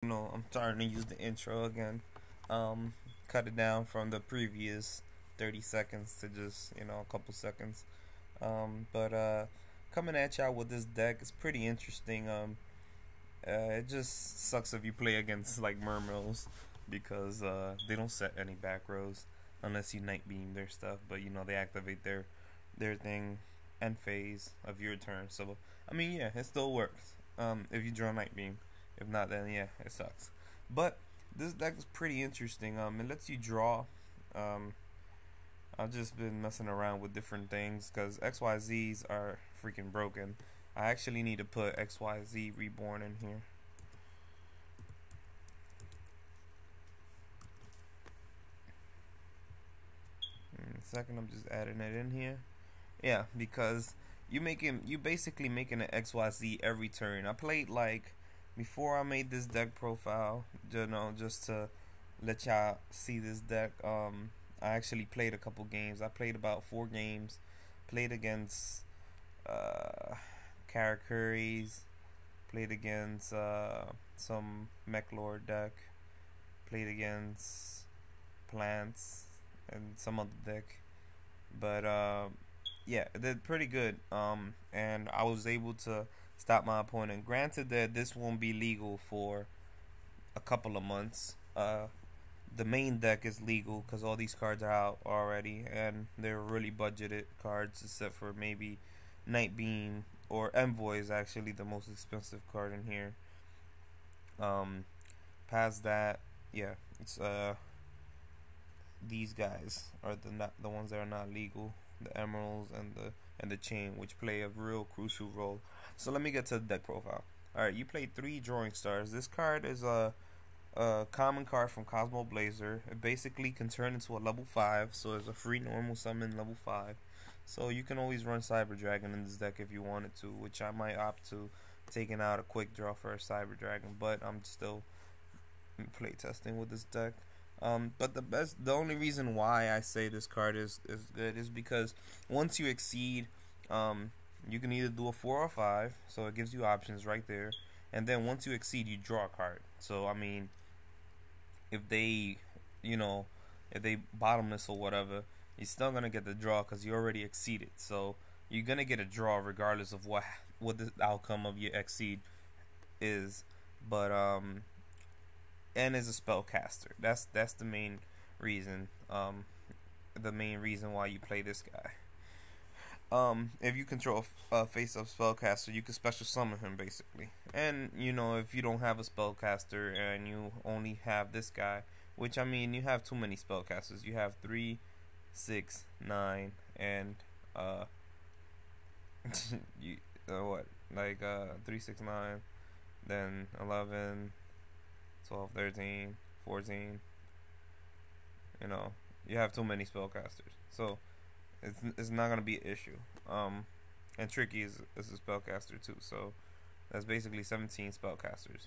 I'm starting to use the intro again. Um, Cut it down from the previous 30 seconds to just, a couple seconds. But coming at y'all with this deck is pretty interesting. It just sucks if you play against like Mermills because they don't set any back rows unless you Night Beam their stuff. But they activate their thing end phase of your turn. So I mean, yeah, it still works. If you draw Night Beam. If not, then yeah, it sucks. But this deck is pretty interesting. It lets you draw. Um, I've just been messing around with different things because XYZs are freaking broken. I actually need to put XYZ Reborn in here. In a second, I'm just adding it in here. Yeah, because you basically making an XYZ every turn. I played like before I made this deck profile, just to let y'all see this deck. I actually played a couple games. I played about 4 games. Played against Karakuris. Played against some Mech Lord deck. Played against Plants and some other deck. But yeah, it did pretty good. And I was able to stop my opponent. Granted that this won't be legal for a couple of months. The main deck is legal because all these cards are out already, and they're really budgeted cards, except for maybe Night Beam or Envoy is actually the most expensive card in here. Um, Past that, yeah, it's these guys are the ones that are not legal, the emeralds and the chain, which play a real crucial role. So let me get to the deck profile. All right, you played 3 Drawing Stars. This card is a common card from Cosmo Blazer. It basically can turn into a level 5, so it's a free normal summon level 5. So you can always run Cyber Dragon in this deck if you wanted to, which I might opt to taking out a quick draw for a Cyber Dragon, but I'm still play testing with this deck. But the only reason why I say this card is good is because once you exceed, you can either do a 4 or 5, so it gives you options right there. And then once you exceed, you draw a card. So I mean, if they, you know, if they bottomless or whatever, you're still gonna get the draw because you already exceeded. So you're gonna get a draw regardless of what the outcome of your exceed is. But and is a spellcaster. That's the main reason. The main reason why you play this guy. If you control a face-up spellcaster, you can special summon him basically. And if you don't have a spellcaster and you only have this guy, which I mean, you have too many spellcasters. You have 3, 6, 9, and you what like 3, 6, 9, then 11, 12, 13, 14. You have too many spellcasters. So it's not gonna be an issue. And Tricky is a spellcaster too, so that's basically 17 spellcasters.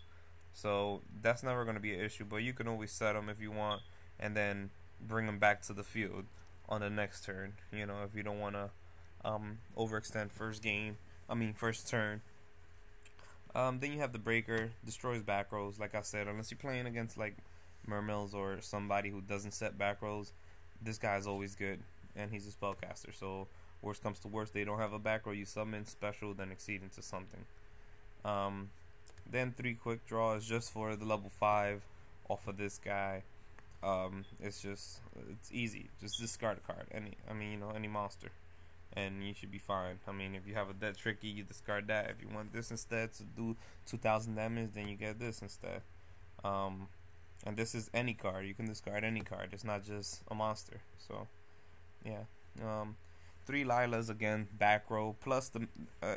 So that's never gonna be an issue. But you can always set them if you want, and then bring them back to the field on the next turn. If you don't wanna overextend first turn. Then you have the Breaker, destroys back rows. Like I said, unless you're playing against like Mermills or somebody who doesn't set back rows, this guy's always good, and he's a spellcaster. So worst comes to worst, they don't have a back row, you summon special, then exceed into something. Then 3 quick draws just for the level 5 off of this guy. It's easy. Just discard a card, any monster, and you should be fine. I mean, if you have a dead Tricky, you discard that. If you want this instead to do 2,000 damage, then you get this instead. And this is any card. You can discard any card. It's not just a monster. So, yeah. 3 Lilas again, back row. Plus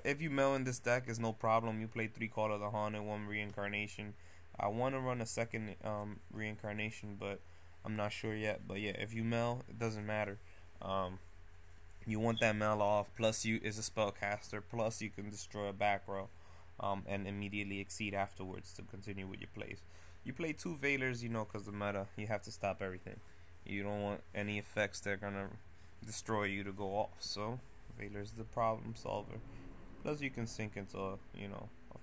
if you mill in this deck, is no problem. You play 3 Call of the Haunted, 1 Reincarnation. I want to run a second Reincarnation, but I'm not sure yet. But yeah, if you mill, it doesn't matter. You want that mill off. Plus you is a spellcaster. Plus you can destroy a back row, and immediately exceed afterwards to continue with your plays. You play 2 Veilers, because the meta. You have to stop everything. You don't want any effects that are gonna destroy you to go off. So Veiler's the problem solver. Plus you can sink into a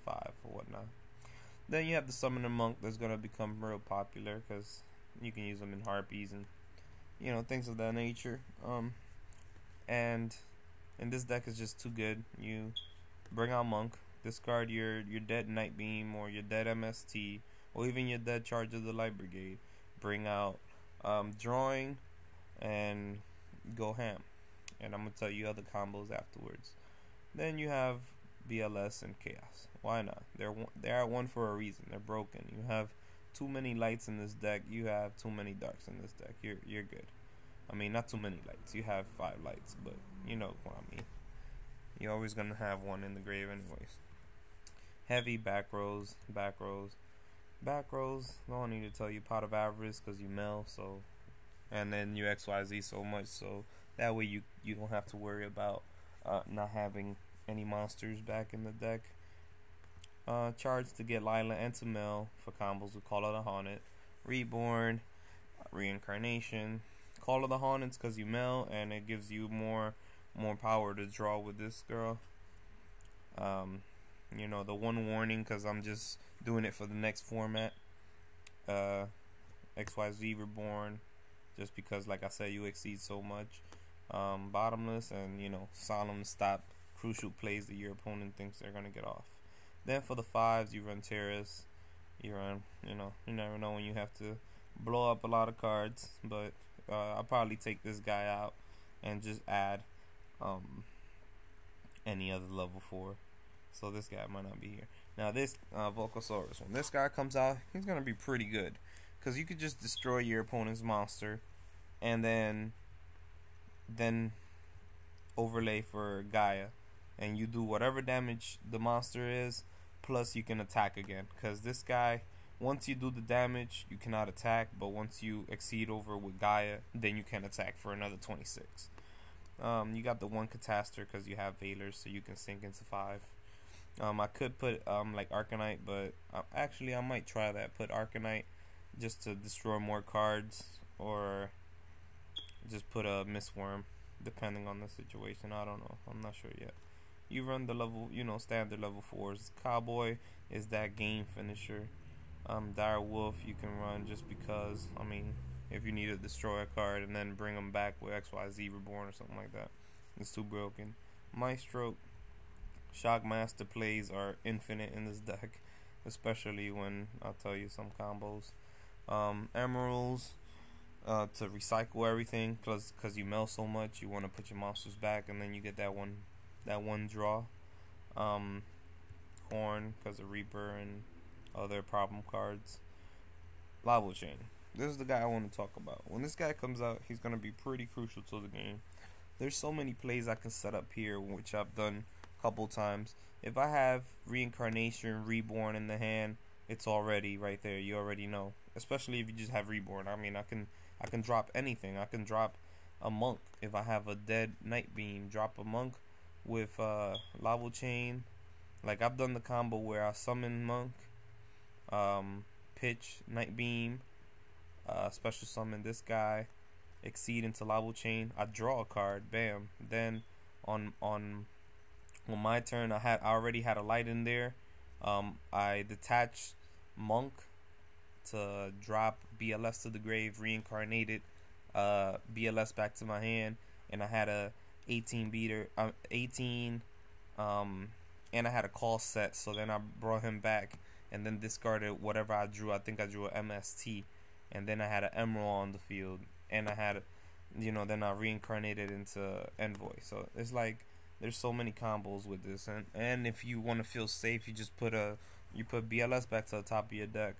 5 or whatnot. Then you have the Summoner Monk that's gonna become real popular because you can use them in harpies and things of that nature. And this deck is just too good. You bring out Monk, discard your dead Night Beam or your dead MST or even your dead Charge of the Light Brigade. Bring out Drawing and go ham. And I'm gonna tell you other combos afterwards. Then you have BLS and Chaos. Why not? They are one for a reason. They're broken. You have too many lights in this deck. You have too many darks in this deck. You're good. I mean, not too many lights. You have 5 lights, but you know what I mean. You're always gonna have one in the grave, anyways. Heavy back rows. I don't need to tell you Pot of Avarice because you mill. So, and then you XYZ so much, so that way you don't have to worry about not having any monsters back in the deck. Charge to get Lila and to mill for combos with Call of the Haunted, Reborn, Reincarnation. Call of the Haunted because you mill and it gives you more power to draw with this girl. The one warning because I'm just doing it for the next format. XYZ Reborn, just because like I said you exceed so much. Bottomless and solemn stop crucial plays that your opponent thinks they're gonna get off. Then for the 5s you run Terrace. You run you never know when you have to blow up a lot of cards, but I'll probably take this guy out and just add any other level 4. So this guy might not be here. Now this Volcasaurus, when this guy comes out, he's gonna be pretty good because you could just destroy your opponent's monster and then overlay for Gaia, and you do whatever damage the monster is, plus you can attack again. Because this guy, once you do the damage, you cannot attack, but once you exceed over with Gaia, then you can attack for another 26. You got the 1 Catastor because you have Veilers, so you can sink into 5. I could put like Arcanite, but actually I might try that. Put Arcanite just to destroy more cards, or just put a Mistworm, depending on the situation. I don't know. I'm not sure yet. You run the level, standard level 4s. Cowboy is that game finisher. Dire Wolf you can run just because, I mean, if you need to destroy a card and then bring them back with XYZ Reborn or something like that. It's too broken. Maestro, Shockmaster plays are infinite in this deck, especially when I'll tell you some combos. Emeralds, to recycle everything, because you mill so much, you want to put your monsters back, and then you get that one draw. Corn, because of Reaper and other problem cards. Lava Chain. This is the guy I want to talk about. When this guy comes out, he's going to be pretty crucial to the game. There's so many plays I can set up here, which I've done a couple times. If I have Reincarnation, Reborn in the hand, it's already right there. You already know. Especially if you just have Reborn. I mean, I can drop anything. I can drop a Monk. If I have a dead Night Beam, drop a Monk with Lava Chain. Like, I've done the combo where I summon Monk, pitch Night Beam, special summon this guy, exceed into Lava Chain. I draw a card, bam. Then on my turn, I already had a light in there. I detached Monk to drop BLS to the grave, reincarnated BLS back to my hand, and I had a 18 beater, and I had a call set. So then I brought him back and then discarded whatever I drew. I think I drew a MST, and then I had an Emerald on the field, and I had, then I reincarnated into Envoy. So it's like there's so many combos with this, and if you want to feel safe, you just put BLS back to the top of your deck.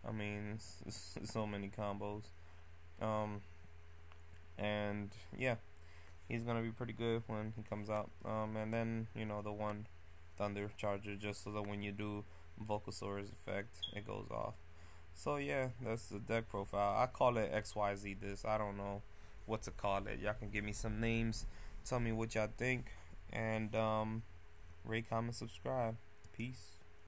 I mean, it's so many combos. And yeah, he's gonna be pretty good when he comes out. And then the one Thunder Charger, just so that when you do Volcasaurus effect, it goes off. So yeah, that's the deck profile. I call it XYZ this. I don't know what to call it. Y'all can give me some names. Tell me what y'all think. And rate, comment, subscribe. Peace.